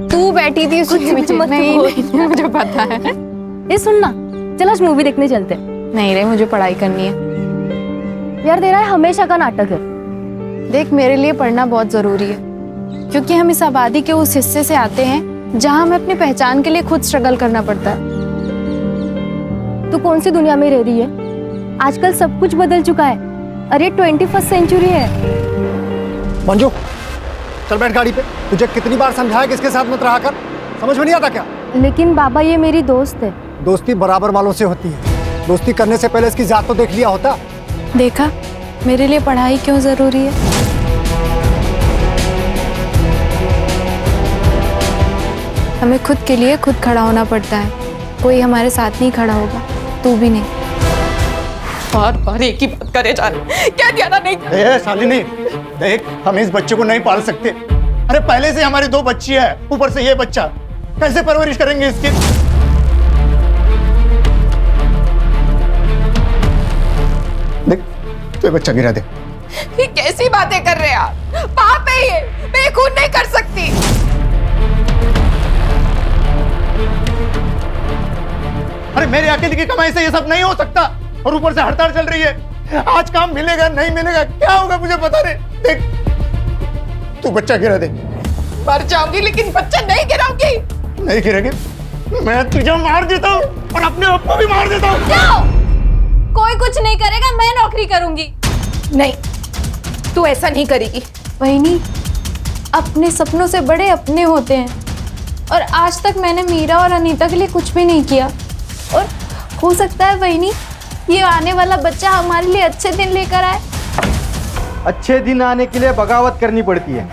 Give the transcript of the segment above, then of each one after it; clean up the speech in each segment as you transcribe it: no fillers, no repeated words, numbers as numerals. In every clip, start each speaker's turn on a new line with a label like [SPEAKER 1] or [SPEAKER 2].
[SPEAKER 1] तू बैठी थी उसके पीछे। नहीं, मुझे पता है।
[SPEAKER 2] ये सुनना, चल आज मूवी देखने चलते हैं।
[SPEAKER 1] नहीं रे, मुझे पढ़ाई करनी है।
[SPEAKER 2] यार तेरा हमेशा का नाटक है।
[SPEAKER 1] देख, मेरे लिए पढ़ना बहुत जरूरी है, क्योंकि हम इस आबादी के उस हिस्से से आते हैं जहां हमें अपनी पहचान के लिए खुद स्ट्रगल करना पड़ता है।
[SPEAKER 2] तू कौन सी दुनिया में रह रही है? आजकल सब कुछ बदल चुका है। अरे 21st सेंचुरी है।
[SPEAKER 3] मंजू, चल बैठ गाड़ी पे। तुझे कितनी बार समझाया कि इसके साथ मत रहा कर, समझ में नहीं आता क्या?
[SPEAKER 2] लेकिन बाबा ये मेरी दोस्त है।
[SPEAKER 3] दोस्ती बराबर वालों से होती है। दोस्ती करने से पहले इसकी जात तो देख लिया होता।
[SPEAKER 1] देखा मेरे लिए पढ़ाई क्यों जरूरी है। हमें खुद के लिए खुद खड़ा होना पड़ता है। कोई हमारे साथ नहीं खड़ा होगा, तू भी नहीं।
[SPEAKER 4] बार बार एक ही बात करे जा रहे, क्या दिया ना नहीं।
[SPEAKER 5] शालिनी देख, हम इस बच्चे को नहीं पाल सकते। अरे पहले से हमारी 2 बच्ची है, ऊपर से ये बच्चा, कैसे परवरिश करेंगे इसकी? देख, तो ये बच्चा गिरा दे।
[SPEAKER 4] ये कैसी बातें कर रहे हैं आप? पाप है ये, मैं खून नहीं कर सकती।
[SPEAKER 5] अरे मेरे अकेले की कमाई से ये सब नहीं हो सकता, और ऊपर से हड़ताल चल रही है। आज काम मिलेगा नहीं मिलेगा क्या होगा मुझे पता नहीं। देख, तू बच्चा गिरा दे।
[SPEAKER 4] मर जाऊंगी लेकिन बच्चा नहीं गिराऊंगी।
[SPEAKER 5] नहीं गिरेगी, मैं तुझे मार देता हूँ और अपने आप को भी मार देता हूँ।
[SPEAKER 2] कोई कुछ नहीं करेगा, मैं नौकरी करूंगी।
[SPEAKER 4] नहीं, तू ऐसा नहीं करेगी।
[SPEAKER 1] वहीनी, अपने सपनों से बड़े अपने होते हैं, और आज तक मैंने मीरा और अनीता के लिए कुछ भी नहीं किया। और हो सकता है वहीनी, ये आने वाला बच्चा हमारे लिए अच्छे दिन लेकर आए।
[SPEAKER 6] अच्छे दिन आने के लिए बगावत करनी पड़ती है,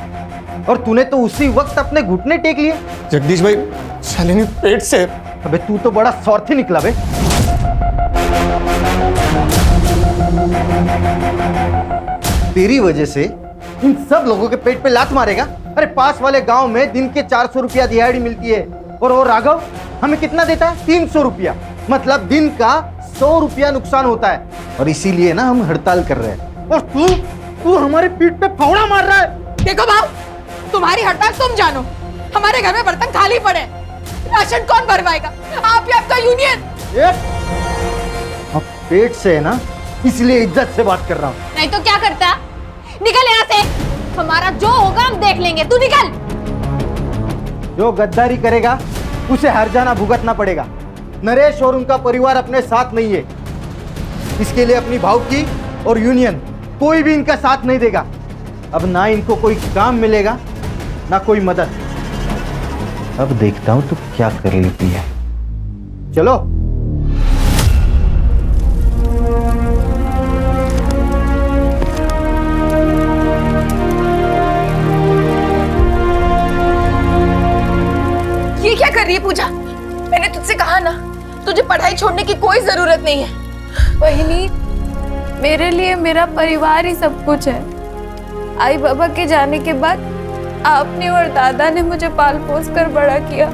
[SPEAKER 6] और तूने तो उसी वक्त अपने घुटने टेक लिए।
[SPEAKER 5] जगदीश भाई, शालिनी पेट से।
[SPEAKER 6] अबे तू तो बड़ा स्वार्थी निकला बे। तेरी वजह से इन सब लोगों के पेट पे लात मारेगा। अरे पास वाले गांव में दिन के 400 रुपया दिहाड़ी मिलती है, और वो राघव हमें कितना देता है? 300 रुपया। मतलब दिन का 100 रुपया नुकसान होता है, और इसीलिए ना हम हड़ताल कर रहे हैं। और तू हमारे पीठ पे फावड़ा मार रहा है।
[SPEAKER 4] देखो बाबू, तुम्हारी हड़ताल तुम जानो। हमारे घर में बर्तन खाली पड़े, राशन कौन भरवाएगा? आप ही आपका यूनियन।
[SPEAKER 6] अब पेट से है ना, इसलिए इज्जत से बात कर रहा हूँ।
[SPEAKER 2] नहीं तो क्या करता? निकल यहाँ से। हमारा जो होगा हम देख लेंगे, तू निकल।
[SPEAKER 6] जो गद्दारी करेगा उसे हर जाना भुगतना पड़ेगा। नरेश और उनका परिवार अपने साथ नहीं है, इसके लिए अपनी भावकी और यूनियन कोई भी इनका साथ नहीं देगा। अब ना इनको कोई काम मिलेगा ना कोई मदद। अब देखता हूं तू क्या कर लेती है। चलो।
[SPEAKER 4] ये क्या कर रही है पूजा? मैंने तुझसे कहा ना, तुझे पढ़ाई छोड़ने की कोई जरूरत नहीं है।
[SPEAKER 1] वहीनी, मेरे लिए मेरा परिवार ही सब कुछ है। आई बाबा के जाने के बाद आपने और दादा ने मुझे पाल पोस कर बड़ा किया।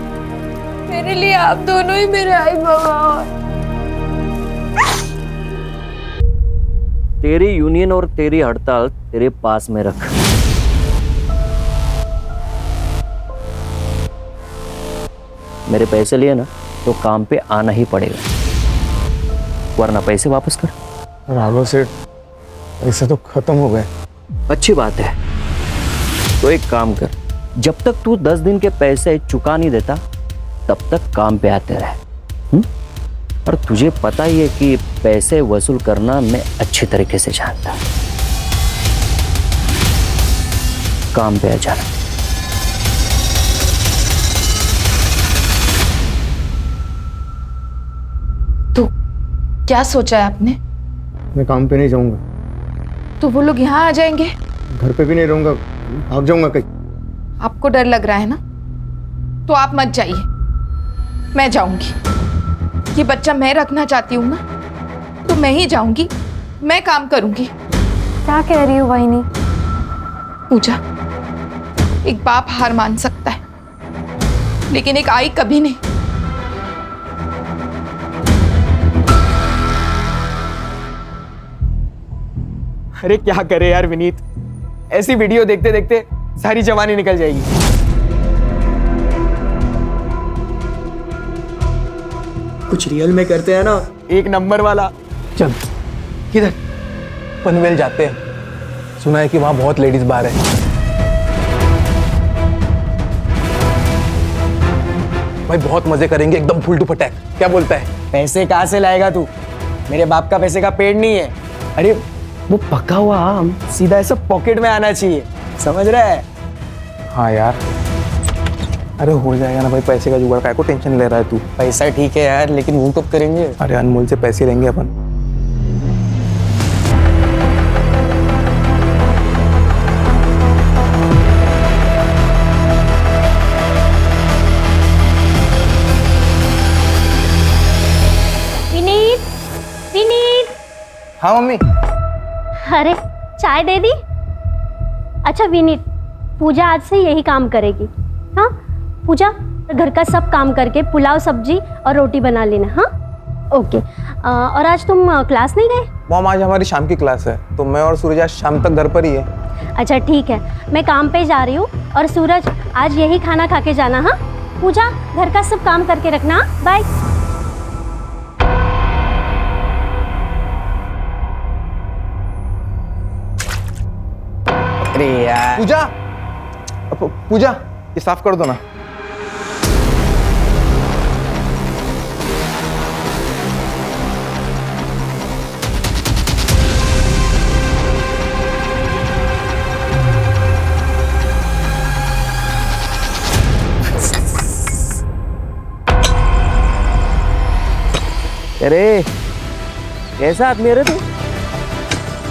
[SPEAKER 1] मेरे लिए आप दोनों ही मेरे आई बाबा।
[SPEAKER 7] तेरी यूनियन और तेरी हड़ताल तेरे पास में रख। मेरे पैसे लिए ना तो काम पे आना ही पड़ेगा, वरना पैसे वापस कर।
[SPEAKER 5] राघव सेठ, पैसे तो खत्म हो गए।
[SPEAKER 7] अच्छी बात है, तो एक काम कर, जब तक तू 10 दिन के पैसे चुका नहीं देता तब तक काम पे आते रहे। और तुझे पता ही है कि पैसे वसूल करना मैं अच्छी तरीके से जानता हूं। काम पे आ जाना।
[SPEAKER 4] तो क्या सोचा है आपने?
[SPEAKER 5] मैं काम पे नहीं जाऊंगा।
[SPEAKER 4] तो वो लोग यहाँ आ जाएंगे?
[SPEAKER 5] घर पे भी नहीं रहूंगा, भाग जाऊंगा कहीं।
[SPEAKER 4] आपको डर लग रहा है ना, तो आप मत जाइए, मैं जाऊंगी। ये बच्चा मैं रखना चाहती हूँ ना, तो मैं ही जाऊंगी, मैं काम करूंगी।
[SPEAKER 2] क्या कह रही हो वाहिनी?
[SPEAKER 4] पूजा, एक बाप हार मान सकता है, लेकिन एक आई कभी नहीं।
[SPEAKER 8] अरे क्या करे यार विनीत, ऐसी वीडियो देखते देखते सारी जवानी निकल जाएगी। कुछ रियल में करते हैं ना, एक नंबर वाला।
[SPEAKER 9] चल किधर? पनवेल जाते हैं, सुना है कि वहां बहुत लेडीज बार है। भाई बहुत मजे करेंगे, एकदम फुल टू पटैक। क्या बोलता है?
[SPEAKER 8] पैसे कहाँ से लाएगा तू? मेरे बाप का पैसे का पेड़ नहीं है। अरे वो पका हुआ आम सीधा ऐसा पॉकेट में आना चाहिए, समझ रहा है?
[SPEAKER 9] हाँ यार, अरे हो जाएगा ना भाई, पैसे का जुगाड़। काय को टेंशन ले रहा है तू?
[SPEAKER 8] पैसा ठीक है यार, लेकिन वो कब करेंगे?
[SPEAKER 9] अरे अनमोल से पैसे लेंगे अपन।
[SPEAKER 2] विनीत, विनीत।
[SPEAKER 9] हाँ मम्मी।
[SPEAKER 2] अरे चाय दे दी? अच्छा विनीत, पूजा आज से यही काम करेगी। हाँ पूजा, घर का सब काम करके पुलाव सब्जी और रोटी बना लेना। हाँ ओके। और आज तुम क्लास नहीं गए?
[SPEAKER 9] मॉम आज हमारी शाम की क्लास है, तो मैं और सूरज आज शाम तक घर पर ही है।
[SPEAKER 2] अच्छा ठीक है, मैं काम पे जा रही हूँ और सूरज आज यही खाना खा के जाना। हाँ पूजा, घर का सब काम करके रखना। बाय।
[SPEAKER 8] अरे यार
[SPEAKER 9] पूजा, पूजा ये साफ कर दो ना।
[SPEAKER 7] अरे कैसा आदमी है रे तू?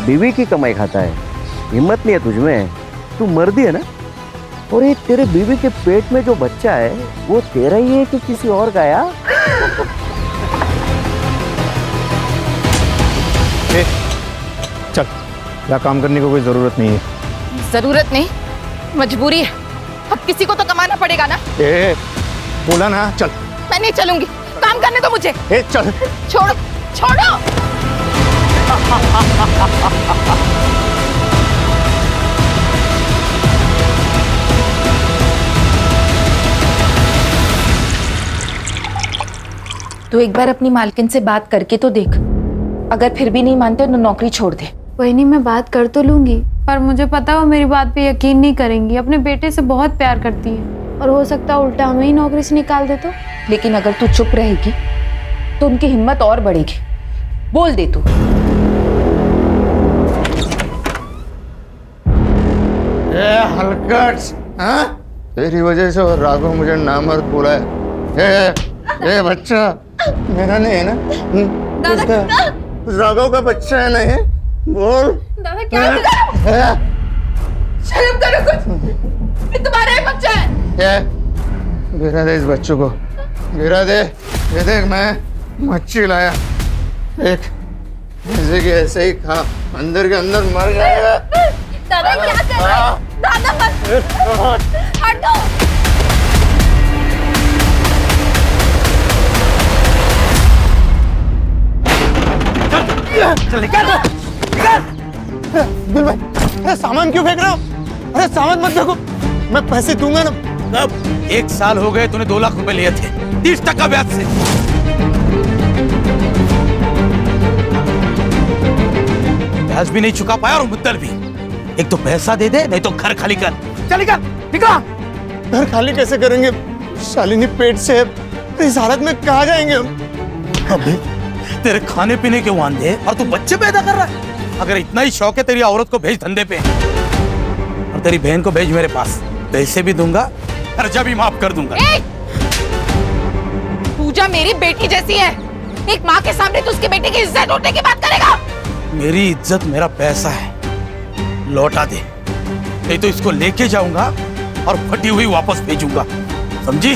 [SPEAKER 7] बीवी की कमाई खाता है, हिम्मत नहीं है तुझमें। तू मर्दी है ना? और ये तेरे बीवी के पेट में जो बच्चा है वो तेरा ही है कि किसी और का? यार
[SPEAKER 5] चल, यहाँ काम करने की कोई जरूरत नहीं है।
[SPEAKER 4] जरूरत नहीं, मजबूरी है। अब किसी को तो कमाना पड़ेगा ना।
[SPEAKER 5] ए, बोला ना, चल।
[SPEAKER 4] मैं नहीं चलूंगी, काम करने दो मुझे।
[SPEAKER 5] ए, चल।
[SPEAKER 4] छोड़ो, छोड़ो। तू एक बार अपनी मालकिन से बात करके तो देख, अगर फिर भी नहीं मानते तो नौकरी छोड़ दे।
[SPEAKER 1] वही नहीं, मैं बात कर तो लूंगी, पर मुझे पता है वो मेरी बात पे यकीन नहीं करेंगी। अपने बेटे से बहुत प्यार करती है और हो सकता है उल्टा हमें ही नौकरी से निकाल दे तो।
[SPEAKER 4] लेकिन अगर तू चुप रहेगी तो उनकी हिम्मत और बढ़ेगी। बोल दे तू।
[SPEAKER 5] हलकट, हाँ? तेरी वजह से और राघव मुझे नामर्द बोला है। ए बच्चा मेरा नहीं है ना?
[SPEAKER 4] दादा,
[SPEAKER 5] राघव का बच्चा है ना ये? बोल।
[SPEAKER 4] दादा क्या है? शर्म करो कुछ, ये तुम्हारा ही बच्चा है।
[SPEAKER 5] गिरा दे इस बच्चों को, गिरा दे। ये देख, मैं मच्छी लाया, एक ऐसे के ऐसे ही खा, अंदर के अंदर मर जाएगा।
[SPEAKER 4] दादा क्या कर रहे हो? दादा मत हटो।
[SPEAKER 5] चल निकल, निकल। दिल भाई, अरे सामान क्यों फेंक रहे हो? अरे सामान मत फेंको, मैं पैसे दूंगा ना।
[SPEAKER 10] अब 1 साल हो गए, तूने 2 लाख रुपए लिए थे 30% ब्याज से। ब्याज भी नहीं चुका पाया और मुद्दल भी। एक तो पैसा दे दे, नहीं तो घर खाली कर। चल निकल, निकल।
[SPEAKER 5] घर खाली कैसे करेंगे? शालिनी पेट से है, इस हालत में कहाँ जाएंगे हम?
[SPEAKER 10] अबे तेरे खाने पीने के वांदे और तू बच्चे पैदा कर रहा है। अगर इतना ही शौक है तेरी औरत को भेज धंधे पे, और तेरी बहन को भेज मेरे पास। पैसे भी दूंगा, खर्चा भी माफ कर दूंगा।
[SPEAKER 4] पूजा मेरी बेटी जैसी है, एक माँ के सामने तू उसकी बेटी की इज्जत लूटने की बात करेगा?
[SPEAKER 10] मेरी इज्जत मेरा पैसा है, लौटा दे, नहीं तो इसको लेके जाऊंगा और फटी हुई वापस भेजूंगा, समझी?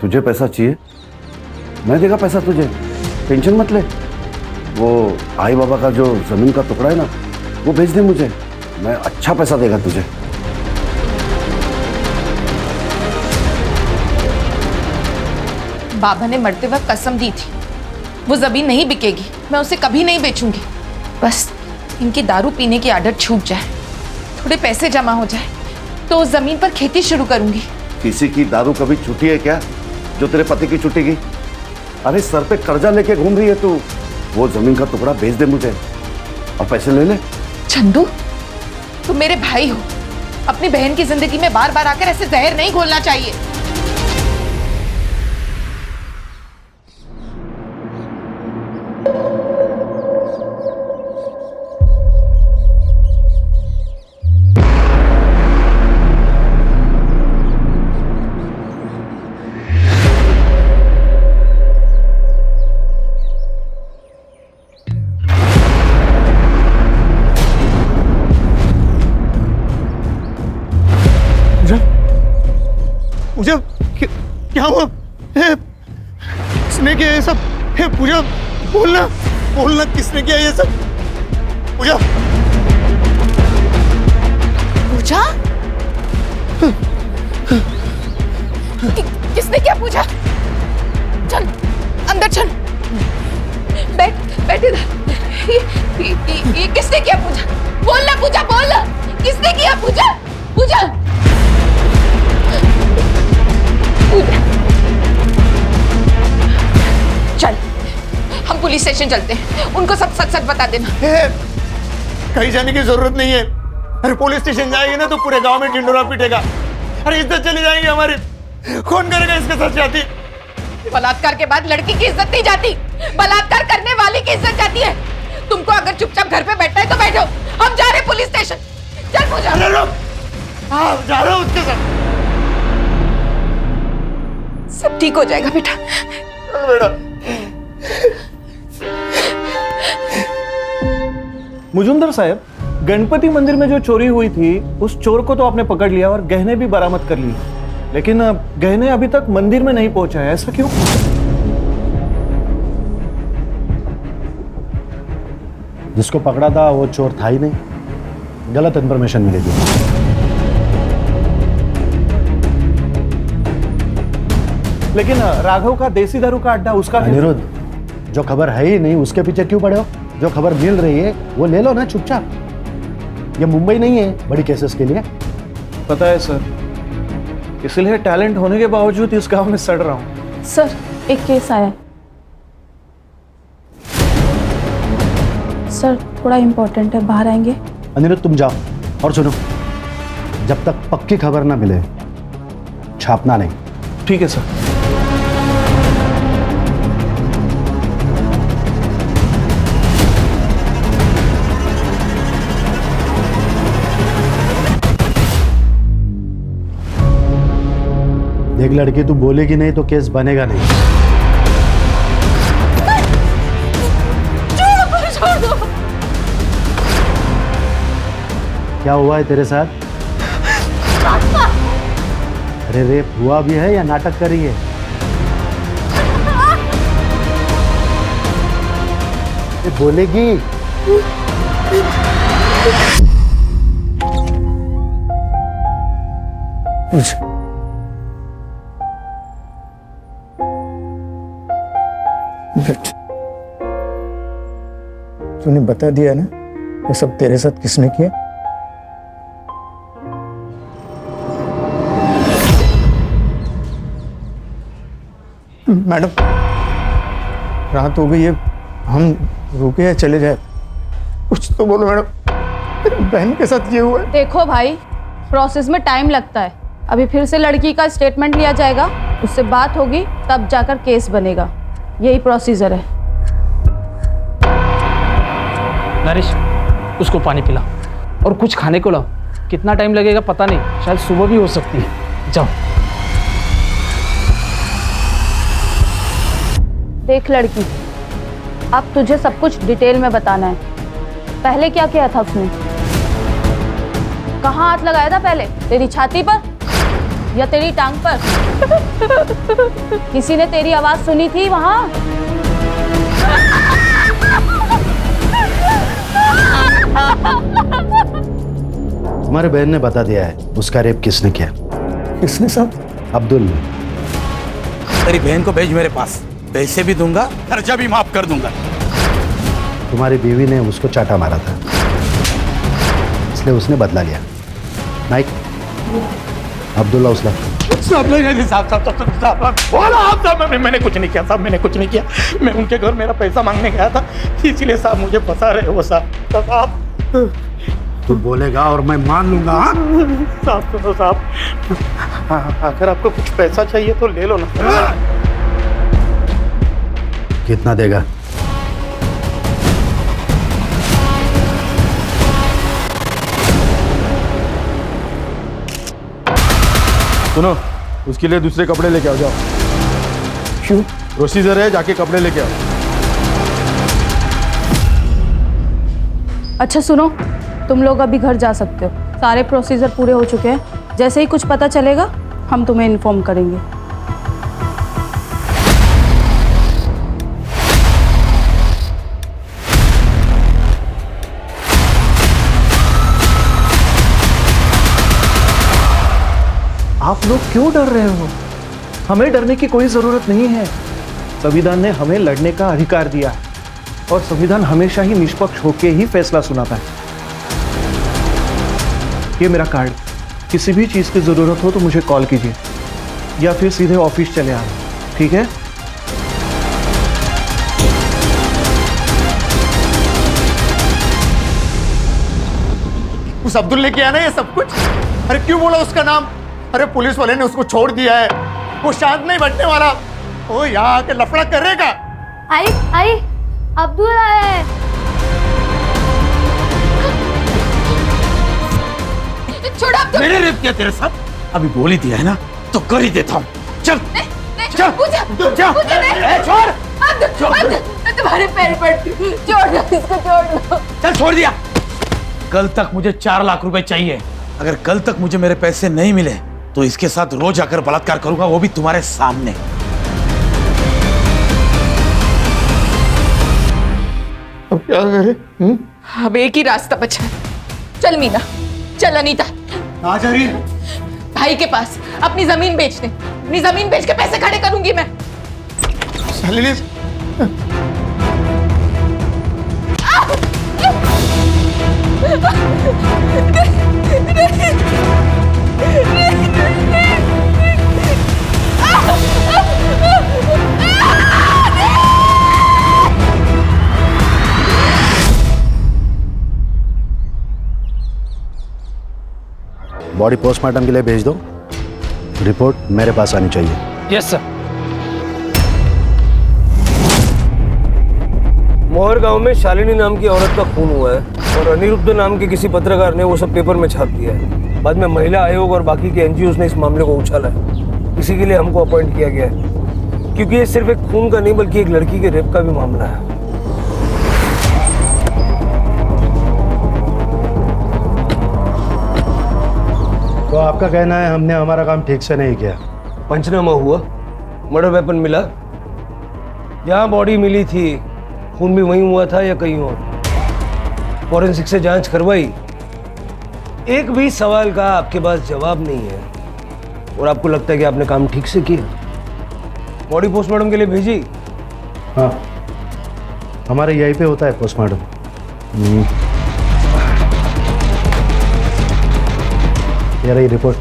[SPEAKER 11] तुझे पैसा चाहिए? मैं देगा पैसा तुझे, टेंशन मत ले। वो आई बाबा का जो जमीन का टुकड़ा है ना, वो भेज दे मुझे, मैं अच्छा पैसा देगा तुझे।
[SPEAKER 4] बाबा ने मरते वक्त कसम दी थी वो जमीन नहीं बिकेगी, मैं उसे कभी नहीं बेचूंगी। बस इनकी दारू पीने की आदत छूट जाए, थोड़े पैसे जमा हो जाए तो उस जमीन पर खेती शुरू करूंगी।
[SPEAKER 11] किसी की दारू कभी छूटी है क्या जो तेरे पति की छूटेगी? अरे सर पे कर्जा लेके घूम रही है तू। वो जमीन का टुकड़ा बेच दे मुझे और पैसे ले ले।
[SPEAKER 4] चंदू, तुम मेरे भाई हो, अपनी बहन की जिंदगी में बार बार आकर ऐसे जहर नहीं घोलना चाहिए।
[SPEAKER 5] पूजा, क्या हुआ? किसने किया ये सब? पूजा, बोलना बोलना, किसने किया ये सब? पूजा,
[SPEAKER 4] पूजा? किसने किया पूजा? चल अंदर चल, बैठ इधर। ये किसने किया पूजा? बोलना पूजा, बोलना, किसने किया पूजा? पूजा, चल हम पुलिस स्टेशन चलते हैं, उनको सब सच सच बता देना।
[SPEAKER 5] कहीं जाने की जरूरत नहीं है। अरे पुलिस स्टेशन जाएगी ना तो पूरे गांव में ढिंडोरा पीटेगा। अरे इज्जत चली जाएगी हमारी। कौन करेगा इसके साथ जाती?
[SPEAKER 4] बलात्कार के बाद लड़की की इज्जत नहीं जाती, बलात्कार करने वाली की इज्जत जाती है। तुमको अगर चुपचाप घर पे बैठना है तो बैठो, हम जा रहे पुलिस स्टेशन। चल पूजा।
[SPEAKER 5] जा रहा हूँ उसके साथ।
[SPEAKER 4] सब ठीक हो जाएगा बेटा।
[SPEAKER 5] बेटा,
[SPEAKER 9] मुजुमदार साहब, गणपति मंदिर में जो चोरी हुई थी उस चोर को तो आपने पकड़ लिया और गहने भी बरामद कर लिए, लेकिन गहने अभी तक मंदिर में नहीं पहुंचा है, ऐसा क्यों?
[SPEAKER 3] जिसको पकड़ा था वो चोर था ही नहीं, गलत इंफॉर्मेशन मिली थी।
[SPEAKER 9] लेकिन राघव का देसी दारू का अड्डा, उसका
[SPEAKER 3] अनिरुद्ध, जो खबर है ही नहीं उसके पीछे क्यों पड़े हो? जो खबर मिल रही है वो ले लो ना चुपचाप। ये मुंबई नहीं है बड़ी केसेस के लिए।
[SPEAKER 9] पता है सर, इसलिए टैलेंट होने के बावजूद इस गांव में सड़ रहा हूँ।
[SPEAKER 1] सर एक केस आया है। सर थोड़ा इम्पोर्टेंट है, बाहर आएंगे?
[SPEAKER 3] अनिरुद्ध तुम जाओ, और सुनो, जब तक पक्की खबर ना मिले छापना नहीं।
[SPEAKER 9] ठीक है सर।
[SPEAKER 3] देख लड़की, तू बोलेगी नहीं तो केस बनेगा नहीं। क्या हुआ है तेरे साथ? अरे रेप हुआ भी है या नाटक कर रही है? ये बोलेगी?
[SPEAKER 5] तूने बता दिया ना ये सब तेरे साथ किसने किया? मैडम, रात हो गई है, हम रुके या चले जाए? कुछ तो बोलो मैडम, मेरी बहन के साथ ये हुआ है।
[SPEAKER 1] देखो भाई, प्रोसेस में टाइम लगता है। अभी फिर से लड़की का स्टेटमेंट लिया जाएगा, उससे बात होगी, तब जाकर केस बनेगा। यही प्रोसीजर है।
[SPEAKER 12] नरेश, उसको पानी पिला और कुछ खाने को लाओ। कितना टाइम लगेगा पता नहीं, शायद सुबह भी हो सकती है। जाओ।
[SPEAKER 1] देख लड़की, अब तुझे सब कुछ डिटेल में बताना है। पहले क्या किया था उसने? कहाँ हाथ लगाया था पहले? तेरी छाती पर या तेरी टांग पर? किसी ने तेरी आवाज सुनी थी वहां?
[SPEAKER 3] हमारे बहन ने बता दिया है उसका रेप किसने किया।
[SPEAKER 5] किसने साहब?
[SPEAKER 3] अब्दुल ने।
[SPEAKER 10] तेरी बहन को भेज मेरे पास, पैसे भी दूंगा, कर्जा भी माफ कर दूंगा।
[SPEAKER 3] तुम्हारी बीवी ने उसको चाटा मारा था, इसलिए उसने बदला लिया। नाइक, अब्दुल्ला उसला।
[SPEAKER 10] मैंने कुछ नहीं किया साहब, मैंने कुछ नहीं किया। मैं उनके घर मेरा पैसा मांगने गया था, इसीलिए साहब मुझे फंसा रहे हो साहब।
[SPEAKER 3] तू बोलेगा और मैं मान लूंगा। हाँ?
[SPEAKER 10] साहब सुनो साहब, अगर आपको कुछ पैसा चाहिए तो ले लो ना।
[SPEAKER 3] कितना देगा?
[SPEAKER 6] सुनो, उसके लिए दूसरे कपड़े लेके आओ, जाओ।
[SPEAKER 10] क्यों?
[SPEAKER 6] प्रोसीजर है, जाके कपड़े लेके आओ।
[SPEAKER 13] अच्छा सुनो, तुम लोग अभी घर जा सकते हो, सारे प्रोसीजर पूरे हो चुके हैं। जैसे ही कुछ पता चलेगा हम तुम्हें इन्फॉर्म करेंगे।
[SPEAKER 9] आप लोग क्यों डर रहे हो? हमें डरने की कोई जरूरत नहीं है। संविधान ने हमें लड़ने का अधिकार दिया है और संविधान हमेशा ही निष्पक्ष होकर ही फैसला सुनाता है। ये मेरा कार्ड, किसी भी चीज की जरूरत हो तो मुझे कॉल कीजिए या फिर सीधे ऑफिस चले आए, ठीक है?
[SPEAKER 5] उस अब्दुल ने किया ना ये सब कुछ। अरे क्यों बोला उसका नाम? अरे पुलिस वाले ने उसको छोड़ दिया है, वो शांत नहीं बैठने वाला। ओ यहाँ आके लफड़ा करेगा।
[SPEAKER 2] आई अब्दुल आए।
[SPEAKER 4] छोड़ अब्दुल।
[SPEAKER 10] मैंने रेप किया तेरे साथ, अभी बोल ही दिया है ना तो कर ही देता हूँ। चल चल
[SPEAKER 4] छोड़ अब्दुल, मैं तुम्हारे पैर पड़ती हूँ, छोड़ दो इसको, छोड़ दो।
[SPEAKER 10] चल छोड़ दिया। कल तक मुझे 4 लाख रुपए चाहिए। अगर कल तक मुझे मेरे पैसे नहीं मिले तो इसके साथ रोज आकर बलात्कार करूंगा, वो भी तुम्हारे सामने।
[SPEAKER 5] अब क्या करें?
[SPEAKER 4] अब एक ही रास्ता बचा है। चल मीना, चल अनीता।
[SPEAKER 5] कहाँ जा रही है?
[SPEAKER 4] भाई के पास अपनी जमीन बेचने, अपनी जमीन बेच के पैसे खड़े करूंगी मैं।
[SPEAKER 5] शालिनी,
[SPEAKER 3] बॉडी पोस्टमार्टम के लिए भेज दो, रिपोर्ट मेरे पास आनी चाहिए।
[SPEAKER 12] Yes sir.
[SPEAKER 14] मोहर गांव में शालिनी नाम की औरत का खून हुआ है और अनिरुद्ध नाम के किसी पत्रकार ने वो सब पेपर में छाप दिया है। बाद में महिला आयोग और बाकी के एनजीओज ने इस मामले को उछाला है। इसी के लिए हमको अपॉइंट किया गया है, क्योंकि ये सिर्फ एक खून का नहीं बल्कि एक लड़की के रेप का भी मामला है।
[SPEAKER 3] तो आपका कहना है हमने हमारा काम ठीक से नहीं किया?
[SPEAKER 14] पंचनामा हुआ, मर्डर वेपन मिला, जहाँ बॉडी मिली थी खून भी वहीं हुआ था या कहीं और। फॉरेंसिक से जांच करवाई, एक भी सवाल का आपके पास जवाब नहीं है और आपको लगता है कि आपने काम ठीक से किया। बॉडी पोस्टमार्टम के लिए भेजी?
[SPEAKER 3] हाँ, हमारे यहीं पे होता है पोस्टमार्टम। ये रही रिपोर्ट,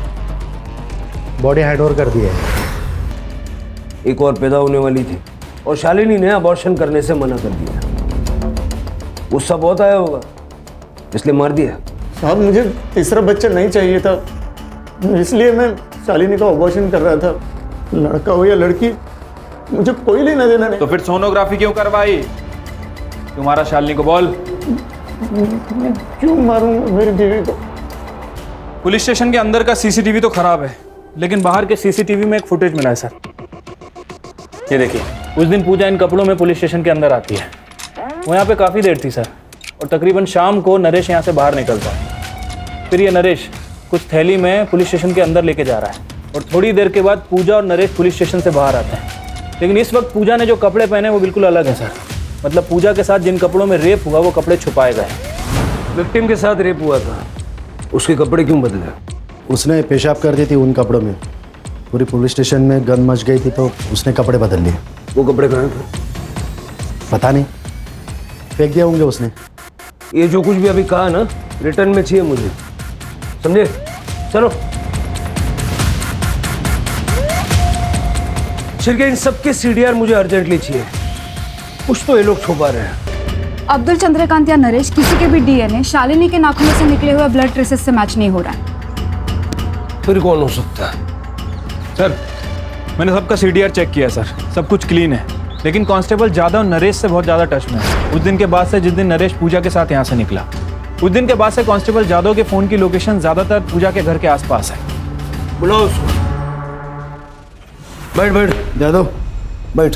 [SPEAKER 3] बॉडी हैंड ओवर कर दी है।
[SPEAKER 14] एक और पैदा होने वाली थी और शालिनी ने अबॉर्शन करने से मना कर दिया। गुस्सा बहुत आया होगा, इसलिए मार दिया।
[SPEAKER 5] साहब मुझे तीसरा बच्चा नहीं चाहिए था, इसलिए मैं शालिनी का अबॉर्शन कर रहा था। लड़का हो या लड़की, मुझे कोई लेना देना नहीं।
[SPEAKER 15] तो फिर सोनोग्राफी क्यों करवाई? तुम्हारा शालिनी को बोल।
[SPEAKER 5] क्यों मारूंगा मेरी बीवी को?
[SPEAKER 12] पुलिस स्टेशन के अंदर का सीसीटीवी तो खराब है, लेकिन बाहर के सीसीटीवी में एक फुटेज मिला है सर। ये देखिए, उस दिन पूजा इन कपड़ों में पुलिस स्टेशन के अंदर आती है। वो यहाँ पे काफ़ी देर थी सर, और तकरीबन शाम को नरेश यहाँ से बाहर निकलता है। फिर ये नरेश कुछ थैली में पुलिस स्टेशन के अंदर लेके जा रहा है, और थोड़ी देर के बाद पूजा और नरेश पुलिस स्टेशन से बाहर आते हैं। लेकिन इस वक्त पूजा ने जो कपड़े पहने वो बिल्कुल अलग है सर। मतलब पूजा के साथ जिन कपड़ों में रेप हुआ वो कपड़े छुपाए गए।
[SPEAKER 14] विक्टिम के साथ रेप हुआ था, उसके कपड़े क्यों बदले?
[SPEAKER 3] उसने पेशाब कर दी थी उन कपड़ों में। पूरी पुलिस स्टेशन में गन मच गई थी तो उसने कपड़े बदल लिए।
[SPEAKER 14] वो कपड़े कहाँ थे?
[SPEAKER 3] पता नहीं, फेंक दिया होंगे उसने।
[SPEAKER 14] ये जो कुछ भी अभी कहा ना, रिटर्न में चाहिए मुझे, समझे? चलो शिरके, इन सबके CDR मुझे अर्जेंटली चाहिए। कुछ तो ये लोग छुपा रहे हैं।
[SPEAKER 13] अब्दुल, चंद्रकांत या नरेश, किसी के भी DNA शालिनी के नाखूनों से निकले हुए ब्लड ट्रेसेस से मैच नहीं हो रहा है।
[SPEAKER 14] फिर कौन हो सकता है?
[SPEAKER 12] सर मैंने सबका CDR चेक किया सर, सब कुछ क्लीन है, लेकिन कांस्टेबल जादव नरेश से बहुत ज़्यादा टच में है। उस दिन के बाद से, जिस दिन नरेश पूजा के साथ यहाँ से निकला, उस दिन के बाद से कांस्टेबल जादव के फ़ोन की लोकेशन ज़्यादातर पूजा के घर के आसपास है।
[SPEAKER 14] बुलाओ उसको। बैठ बैठ जादव, बैठ।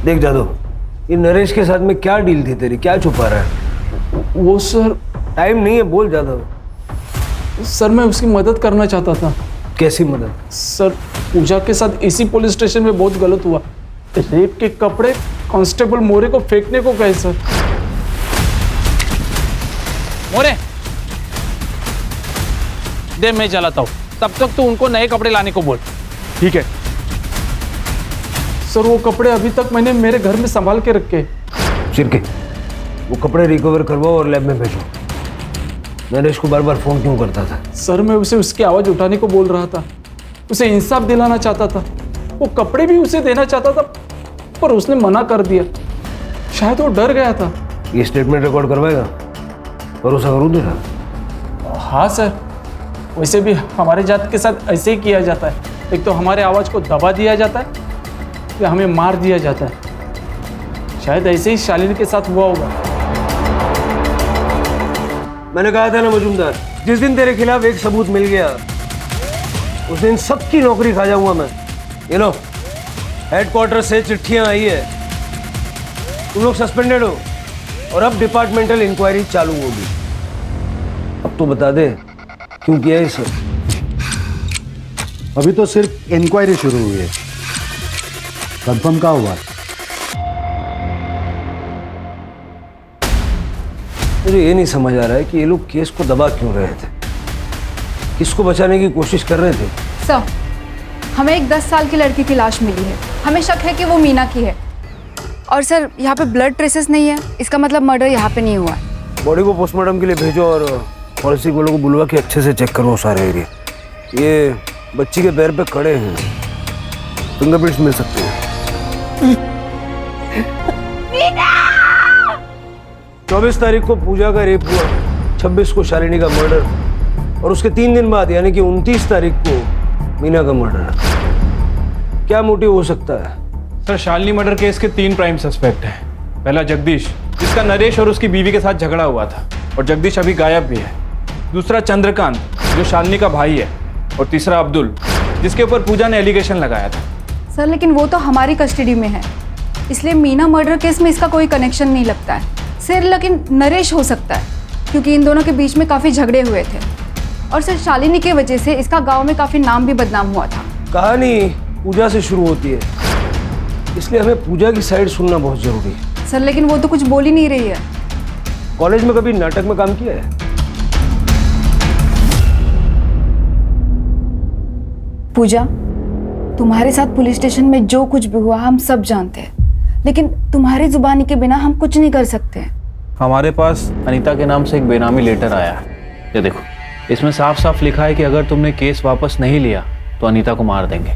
[SPEAKER 14] देख जादव, ये नरेश के साथ में क्या डील थी तेरी, क्या छुपा रहा है?
[SPEAKER 12] वो सर,
[SPEAKER 14] टाइम नहीं है, बोल जादव।
[SPEAKER 12] सर मैं उसकी मदद करना चाहता था।
[SPEAKER 14] कैसी मदद?
[SPEAKER 12] सर पूजा के साथ इसी पुलिस स्टेशन में बहुत गलत हुआ। रेप के कपड़े कांस्टेबल मोरे को फेंकने को कहे सर।
[SPEAKER 10] मोरे दे, मैं चलाता हूँ, तब तक तू उनको नए कपड़े लाने को बोल।
[SPEAKER 12] ठीक है सर। वो कपड़े अभी तक मैंने मेरे घर में संभाल के रखे।
[SPEAKER 14] शिरके, वो कपड़े रिकवर करवाओ और लैब में भेजो। नरेश को बार बार फोन क्यों करता था?
[SPEAKER 12] सर मैं उसे उसकी आवाज उठाने को बोल रहा था, उसे इंसाफ दिलाना चाहता था, वो कपड़े भी उसे देना चाहता था, पर उसने मना कर दिया। शायद वो डर गया था।
[SPEAKER 14] ये स्टेटमेंट रिकॉर्ड करवाएगा? भरोसा करूँ तेरा?
[SPEAKER 12] हाँ सर, वैसे भी हमारे जात के साथ ऐसे ही किया जाता है। एक तो हमारे आवाज को दबा दिया जाता है या हमें मार दिया जाता है। शायद ऐसे ही शालिनी के साथ हुआ होगा।
[SPEAKER 14] मैंने कहा था ना मजूमदार, जिस दिन तेरे खिलाफ एक सबूत मिल गया उस दिन सबकी नौकरी खा जाऊंगा मैं। ये लो, हेडक्वार्टर से चिट्ठियां आई है, तुम लोग सस्पेंडेड हो और अब डिपार्टमेंटल इंक्वायरी चालू होगी। अब तो बता दे क्यों किया ये सब?
[SPEAKER 3] अभी तो सिर्फ इंक्वायरी शुरू हुई है, कंफर्म क्या हुआ?
[SPEAKER 14] मुझे ये नहीं समझ आ रहा है कि ये लोग केस को दबा क्यों रहे थे, किसको बचाने की कोशिश कर रहे थे?
[SPEAKER 13] सर, हमें एक 10 साल की लड़की की लाश मिली है, हमें शक है कि वो मीना की है। और सर यहाँ पे ब्लड ट्रेसेस नहीं है, इसका मतलब मर्डर यहाँ पे नहीं हुआ है।
[SPEAKER 14] बॉडी को पोस्टमार्टम के लिए भेजो और फॉरेंसिक वालों को बुलवा के अच्छे से चेक करो सारे एरिया। ये बच्ची के पैर पे खड़े हैं, फिंगरप्रिंट्स मिल सकते हैं। 24 तारीख को पूजा का रेप हुआ, 26 को शालिनी का मर्डर और उसके 3 दिन बाद यानी कि 29 तारीख को मीना का मर्डर। क्या मोटिव हो सकता है?
[SPEAKER 12] सर शालिनी मर्डर केस के 3 प्राइम सस्पेक्ट हैं। पहला जगदीश, जिसका नरेश और उसकी बीवी के साथ झगड़ा हुआ था और जगदीश अभी गायब भी है। दूसरा चंद्रकांत, जो शालिनी का भाई है। और तीसरा अब्दुल, जिसके ऊपर पूजा ने एलिगेशन लगाया था।
[SPEAKER 13] सर लेकिन वो तो हमारी कस्टडी में है, इसलिए मीना मर्डर केस में इसका कोई कनेक्शन नहीं लगता है। सर लेकिन नरेश हो सकता है, क्योंकि इन दोनों के बीच में काफ़ी झगड़े हुए थे और सर शालिनी की वजह से इसका गांव में काफ़ी नाम भी बदनाम हुआ था।
[SPEAKER 14] कहानी पूजा से शुरू होती है, इसलिए हमें पूजा की साइड सुनना बहुत जरूरी है।
[SPEAKER 13] सर लेकिन वो तो कुछ बोल ही नहीं रही है।
[SPEAKER 14] कॉलेज में कभी नाटक में काम किया है?
[SPEAKER 13] पूजा, तुम्हारे साथ पुलिस स्टेशन में जो कुछ भी हुआ हम सब जानते हैं, लेकिन तुम्हारी जुबानी के बिना हम कुछ नहीं कर सकते।
[SPEAKER 12] हमारे पास अनीता के नाम से एक बेनामी लेटर आया है, ये देखो। इसमें साफ साफ लिखा है कि अगर तुमने केस वापस नहीं लिया तो अनीता को मार देंगे।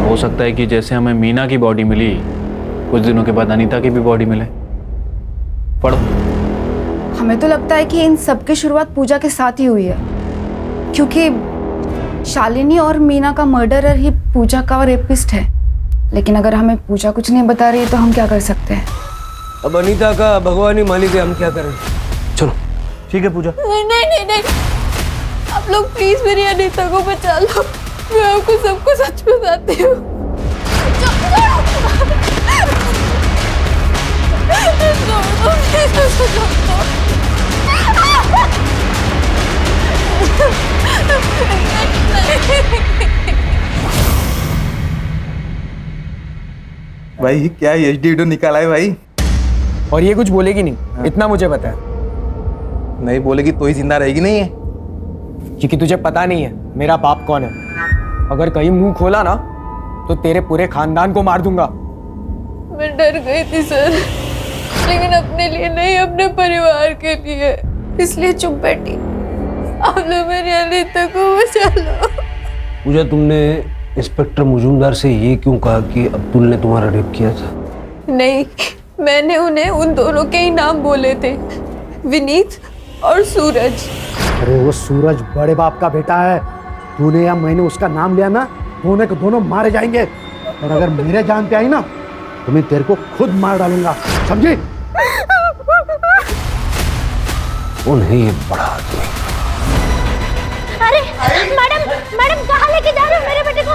[SPEAKER 12] हो सकता है कि जैसे हमें मीना की बॉडी मिली, कुछ दिनों के बाद अनीता की भी बॉडी मिले। पढ़ो।
[SPEAKER 13] हमें तो लगता है कि इन सब की शुरुआत पूजा के साथ ही हुई है, क्योंकि शालिनी और मीना का मर्डरर ही पूजा का रेपिस्ट है। लेकिन अगर हमें पूजा कुछ नहीं बता रही है तो हम क्या कर सकते हैं?
[SPEAKER 14] अब अनीता का भगवान ही मालिक है, हम क्या करें? चलो।
[SPEAKER 12] ठीक है पूजा।
[SPEAKER 1] नहीं नहीं नहीं नहीं, आप लोग प्लीज मेरी अनीता को बचा लो, मैं आपको सबको सच बताती हूँ।
[SPEAKER 8] भाई क्या एचडी वीडियो निकाला है भाई,
[SPEAKER 6] और ये कुछ बोलेगी नहीं, इतना मुझे पता है।
[SPEAKER 8] नहीं बोलेगी तो ही जिंदा रहेगी नहीं है,
[SPEAKER 6] क्योंकि तुझे पता नहीं है मेरा बाप कौन है।
[SPEAKER 8] अगर कहीं मुंह खोला ना तो तेरे पूरे खानदान को मार दूंगा।
[SPEAKER 1] मैं डर गई थी सर, लेकिन अपने लिए नहीं, अपने परिवार के लिए, इसलिए चुप बैठी। आप लोग मेरी अनीता को बचा लो।
[SPEAKER 14] पूजा, तुमने इंस्पेक्टर मुजुमदार से ये क्यों कहा कि अब्दुल ने तुम्हारा रेप किया था?
[SPEAKER 1] नहीं, मैंने उन्हें उन दोनों के ही नाम बोले थे, विनीत और सूरज।
[SPEAKER 3] अरे वो सूरज बड़े बाप का बेटा है। तूने या मैंने उसका नाम लिया ना, दोनों के दोनों मारे जाएंगे। और अगर मेरे जान पे आई ना तो मैं तेरे को खुद मार डालूंगा, समझी?
[SPEAKER 14] कौन है ये बड़ा आदमी?
[SPEAKER 2] अरे मैडम, मैडम कहाँ लेके जा रहे हो मेरे बेटे को?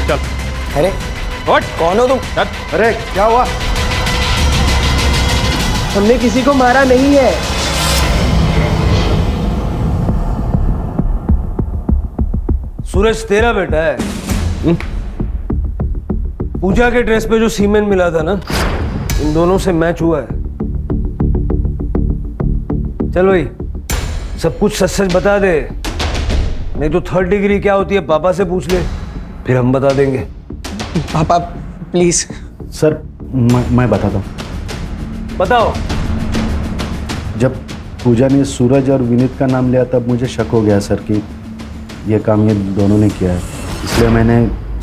[SPEAKER 8] चल। अरे कौन हो तुम?
[SPEAKER 3] अरे क्या हुआ?
[SPEAKER 8] हमने किसी को मारा नहीं है।
[SPEAKER 14] सूरज तेरा बेटा है? पूजा के ड्रेस पे जो सीमेंट मिला था ना, इन दोनों से मैच हुआ है। चल भाई, सब कुछ सच सच बता दे, नहीं तो 3rd डिग्री क्या होती है पापा से पूछ ले, फिर हम बता देंगे।
[SPEAKER 8] पापा प्लीज।
[SPEAKER 3] सर मैं बताता हूँ।
[SPEAKER 14] बताओ।
[SPEAKER 3] जब पूजा ने सूरज और विनीत का नाम लिया तब मुझे शक हो गया सर कि ये काम ये दोनों ने किया है, इसलिए मैंने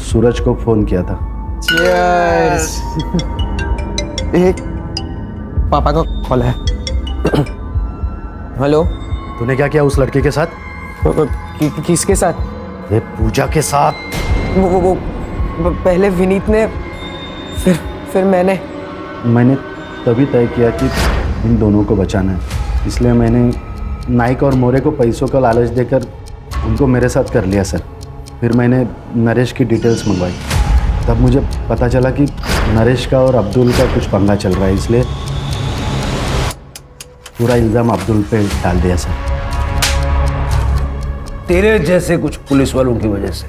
[SPEAKER 3] सूरज को फोन किया था।
[SPEAKER 8] Cheers। एक पापा का कॉल है। हेलो।
[SPEAKER 3] तूने क्या किया उस लड़के के साथ?
[SPEAKER 8] किसके साथ?
[SPEAKER 3] ये पूजा के साथ।
[SPEAKER 8] वो पहले विनीत ने, फिर मैंने
[SPEAKER 3] तभी तय किया कि इन दोनों को बचाना है, इसलिए मैंने नाइक और मोरे को पैसों का लालच देकर उनको मेरे साथ कर लिया सर। फिर मैंने नरेश की डिटेल्स मंगवाई, तब मुझे पता चला कि नरेश का और अब्दुल का कुछ पंगा चल रहा है, इसलिए पूरा इल्ज़ाम अब्दुल पे डाल दिया सर।
[SPEAKER 14] तेरे जैसे कुछ पुलिस वालों की वजह से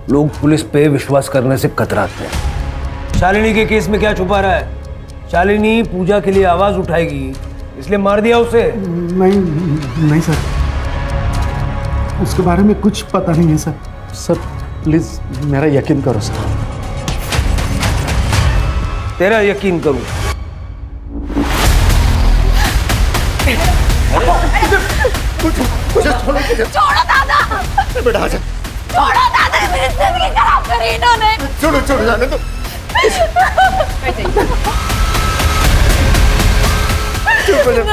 [SPEAKER 14] लोग पुलिस पे विश्वास करने से कतराते हैं। शालिनी के केस में क्या छुपा रहा है? शालिनी पूजा के लिए आवाज उठाएगी, इसलिए मार दिया उसे।
[SPEAKER 3] नहीं सर, उसके बारे में कुछ पता नहीं है सर। सर प्लीज मेरा यकीन करो सर।
[SPEAKER 14] तेरा यकीन करूं?
[SPEAKER 1] छोड़ो दादा,
[SPEAKER 5] बेटा आजा।
[SPEAKER 1] छोड़ो दादा, मेरी जिंदगी खराब करी इन्होंने।
[SPEAKER 5] छोड़ो जाने दो। चुप हो जा,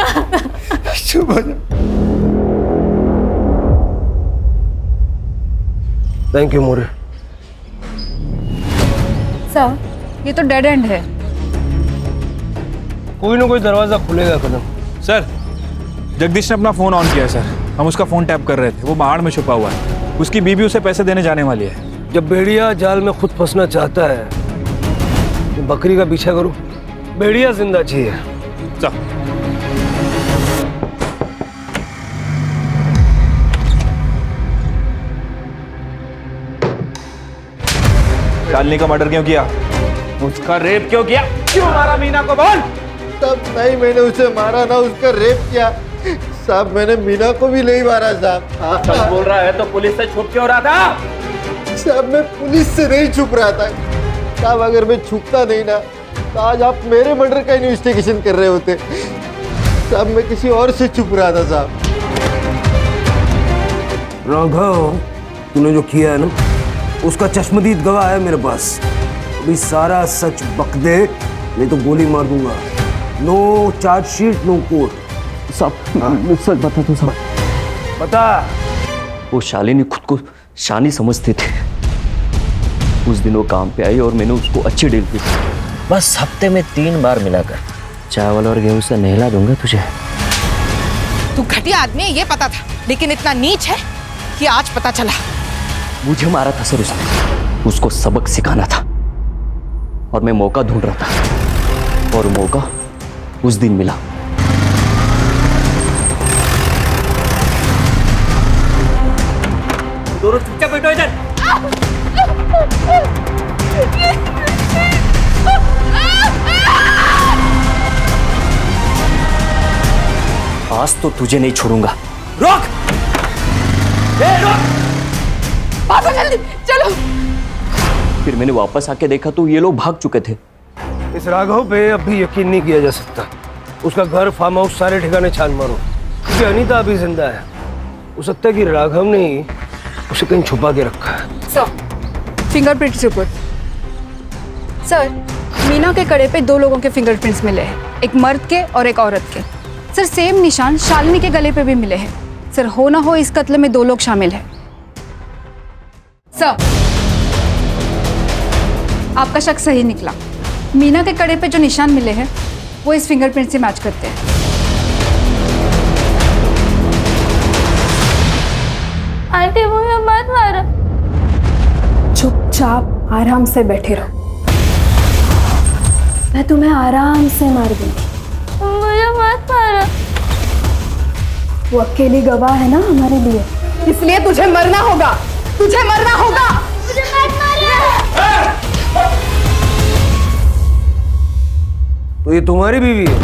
[SPEAKER 5] चुप हो जा।
[SPEAKER 14] Thank you more.
[SPEAKER 13] सर, ये तो डेड एंड है।
[SPEAKER 14] कोई ना कोई दरवाजा खुलेगा कदम।
[SPEAKER 15] सर, जगदीश ने अपना फोन ऑन किया है सर, हम उसका फोन टैप कर रहे थे, वो बाहर में छुपा हुआ है, उसकी बीबी उसे पैसे देने जाने वाली है।
[SPEAKER 14] जब भेड़िया जाल में खुद फंसना चाहता है तो बकरी का पीछा करो, भेड़िया जिंदा चाहिए।
[SPEAKER 15] चल। शालिनी का मर्डर क्यों किया? उसका रेप क्यों किया? क्यों मारा मीना को? बोल।
[SPEAKER 6] तब नहीं मैंने उसे मारा ना उसका रेप किया साहब। मैंने मीना को भी नहीं मारा साहब।
[SPEAKER 15] सच बोल रहा है तो पुलिस से छुप क्यों रहा था?
[SPEAKER 6] साहब मैं पुलिस से नहीं छुप रहा था साहब। अगर मैं छुपता नहीं ना तो आज आप मेरे मर्डर का इन्वेस्टिगेशन कर रहे होते साहब। मैं किसी और से छुप रहा था साहब।
[SPEAKER 14] राघव, तूने जो किया है ना उसका चश्मदीद गवाह है मेरे पास। अभी सारा सच बक दे, नहीं तो गोली मार दूंगा। No chargesheet, no court.
[SPEAKER 7] सब सच बता दो सब।
[SPEAKER 14] बता।
[SPEAKER 7] वो शालिनी खुद को शानी समझती थी। उस दिन वो काम पे आई और मैंने उसको अच्छी डील की। बस हफ्ते में 3 बार मिलाकर चावल और गेहूं से नहला दूंगा तुझे।
[SPEAKER 4] तू घटिया आदमी है ये पता था, लेकिन इतना नीच है कि आज पता चला।
[SPEAKER 7] मुझे मारा था सर उसने, उसको सबक सिखाना था और मैं मौका ढूंढ रहा था और मौका उस दिन मिला।
[SPEAKER 15] दोनों चुपचाप बैठो इधर।
[SPEAKER 7] आज तो तुझे नहीं छोड़ूंगा। रोक! रोक!
[SPEAKER 4] पापा जल्दी चलो।
[SPEAKER 7] फिर मैंने वापस आके देखा तो ये लोग भाग चुके थे।
[SPEAKER 14] इस राघव पे अब भी यकीन नहीं किया जा सकता। उसका घर, फार्म हाउस, सारे ठिकाने छान मारो, क्योंकि अनीता अभी जिंदा है। हो सकता है कि राघव ने ही उसे कहीं छुपा के रखा है।
[SPEAKER 13] Sir, fingerprints report. Sir, Meena के कड़े पे 2 लोगों के फिंगरप्रिंट्स मिले हैं, एक मर्द के और एक औरत के। सर, सेम निशान शालिनी के गले पे भी मिले हैं। सर, हो ना हो इस कत्ल में 2 लोग शामिल हैं। सर, आपका शक सही निकला। मीना के कड़े पे जो निशान मिले हैं वो इस फिंगरप्रिंट से मैच करते हैं।
[SPEAKER 1] आंटी मुझे मत मारो।
[SPEAKER 13] चुपचाप आराम से बैठे रहो, मैं तुम्हें आराम से मार दूंगी।
[SPEAKER 1] मुझे मत मारो।
[SPEAKER 13] वो अकेली गवाह है ना हमारे लिए, इसलिए तुझे मरना होगा, तुझे मरना होगा।
[SPEAKER 1] मुझे मत मारो।
[SPEAKER 14] तो ये तुम्हारी बीवी है?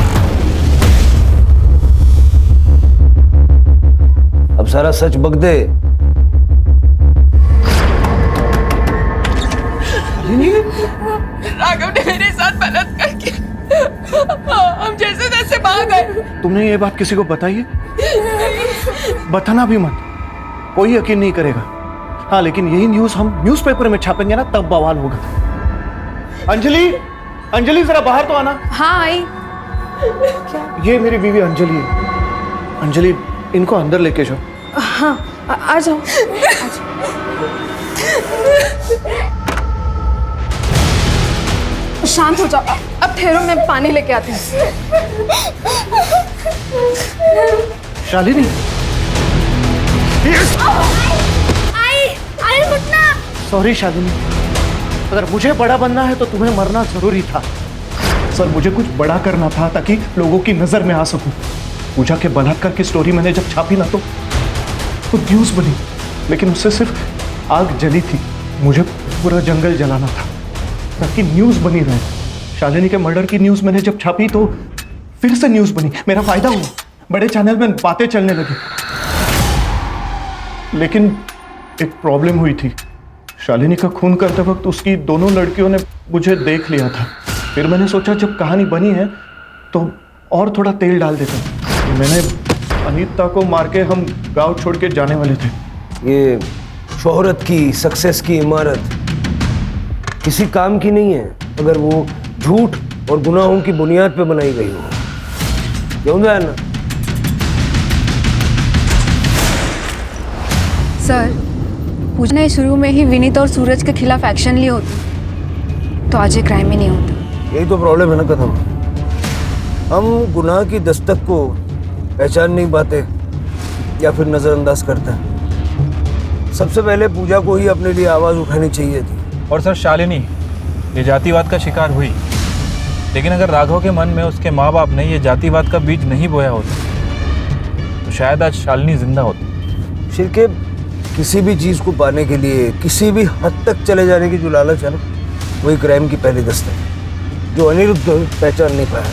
[SPEAKER 14] अब सारा सच बक दे।
[SPEAKER 4] राघव ने मेरे साथ गलत करके हम जैसे तैसे भाग गए।
[SPEAKER 9] तुमने ये बात किसी को बताई है? बताना भी मत, कोई यकीन नहीं करेगा। हाँ, लेकिन यही न्यूज़ हम न्यूज़पेपर में छापेंगे ना, तब बवाल होगा। अंजलि, अंजलि जरा बाहर तो आना।
[SPEAKER 4] हाँ आई।
[SPEAKER 9] ये मेरी बीवी अंजलि है। अंजलि, इनको अंदर लेके जाओ।
[SPEAKER 13] हाँ, आ जाओ। शांत हो जाओ, अब ठहरो, मैं पानी लेके आती हूँ।
[SPEAKER 9] शालिनी, सॉरी शालिनी, अगर मुझे बड़ा बनना है तो तुम्हें मरना जरूरी था। सर, मुझे कुछ बड़ा करना था ताकि लोगों की नजर में आ सकूं। पूजा के बलात्कार की स्टोरी मैंने जब छापी ना तो न्यूज बनी, लेकिन उससे सिर्फ आग जली थी। मुझे पूरा जंगल जलाना था ताकि न्यूज बनी रहे। शालिनी के मर्डर की न्यूज मैंने जब छापी तो फिर से न्यूज बनी, मेरा फायदा हुआ, बड़े चैनल में बातें चलने लगी। लेकिन एक प्रॉब्लम हुई थी। शालिनी का खून करते वक्त उसकी दोनों लड़कियों ने मुझे देख लिया था। फिर मैंने सोचा जब कहानी बनी है तो और थोड़ा तेल डाल देते। मैंने अनीता को मार के हम गांव छोड़ के जाने वाले थे।
[SPEAKER 14] ये शोहरत की, सक्सेस की इमारत किसी काम की नहीं है अगर वो झूठ और गुनाहों की बुनियाद पे बनाई गई हो। क्यों ना?
[SPEAKER 13] सर, पूजा ने शुरू में ही विनीत और सूरज के खिलाफ एक्शन लिए होते तो आज ये क्राइम ही नहीं होता।
[SPEAKER 14] यही तो प्रॉब्लम है ना कदम, हम गुनाह की दस्तक को पहचान नहीं पाते या फिर नजरअंदाज करते हैं। सबसे पहले पूजा को ही अपने लिए आवाज उठानी चाहिए थी।
[SPEAKER 15] और सर, शालिनी ये जातिवाद का शिकार हुई, लेकिन अगर राघव के मन में उसके माँ बाप ने ये जातिवाद का बीज नहीं बोया होता तो शायद आज शालिनी जिंदा होती।
[SPEAKER 14] शिरके, किसी भी चीज को पाने के लिए किसी भी हद तक चले जाने की जो लालच है ना, वही क्राइम की पहली दस्तक है जो अनिरुद्ध पहचान नहीं पाया।